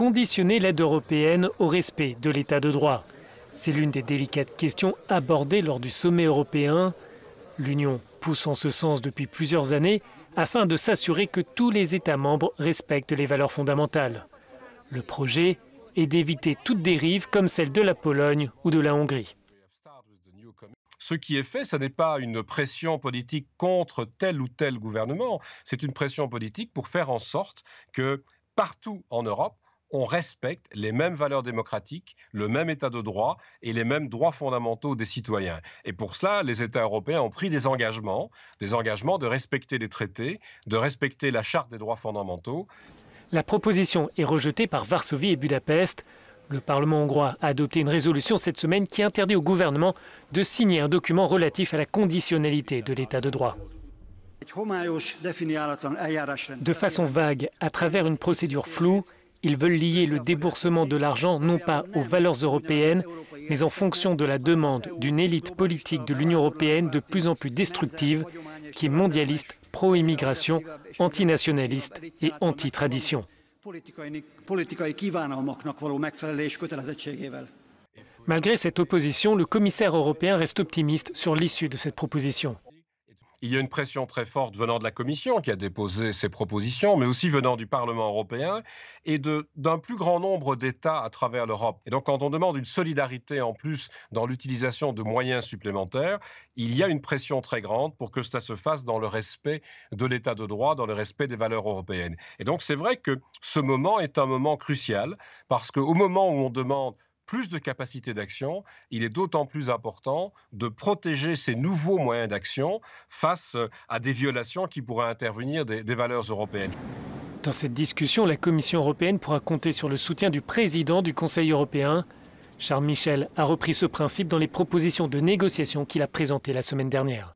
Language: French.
conditionner l'aide européenne au respect de l'état de droit. C'est l'une des délicates questions abordées lors du sommet européen. L'Union pousse en ce sens depuis plusieurs années afin de s'assurer que tous les États membres respectent les valeurs fondamentales. Le projet est d'éviter toute dérive comme celle de la Pologne ou de la Hongrie. Ce qui est fait, ce n'est pas une pression politique contre tel ou tel gouvernement, c'est une pression politique pour faire en sorte que partout en Europe, on respecte les mêmes valeurs démocratiques, le même état de droit et les mêmes droits fondamentaux des citoyens. Et pour cela, les États européens ont pris des engagements de respecter les traités, de respecter la Charte des droits fondamentaux. La proposition est rejetée par Varsovie et Budapest. Le Parlement hongrois a adopté une résolution cette semaine qui interdit au gouvernement de signer un document relatif à la conditionnalité de l'état de droit. De façon vague, à travers une procédure floue, ils veulent lier le déboursement de l'argent non pas aux valeurs européennes, mais en fonction de la demande d'une élite politique de l'Union européenne de plus en plus destructive, qui est mondialiste, pro-immigration, antinationaliste et anti-tradition. Malgré cette opposition, le commissaire européen reste optimiste sur l'issue de cette proposition. Il y a une pression très forte venant de la Commission qui a déposé ses propositions, mais aussi venant du Parlement européen et d'un plus grand nombre d'États à travers l'Europe. Et donc quand on demande une solidarité en plus dans l'utilisation de moyens supplémentaires, il y a une pression très grande pour que cela se fasse dans le respect de l'état de droit, dans le respect des valeurs européennes. Et donc c'est vrai que ce moment est un moment crucial parce qu'au moment où on demande plus de capacité d'action, il est d'autant plus important de protéger ces nouveaux moyens d'action face à des violations qui pourraient intervenir des valeurs européennes. Dans cette discussion, la Commission européenne pourra compter sur le soutien du président du Conseil européen. Charles Michel a repris ce principe dans les propositions de négociation qu'il a présentées la semaine dernière.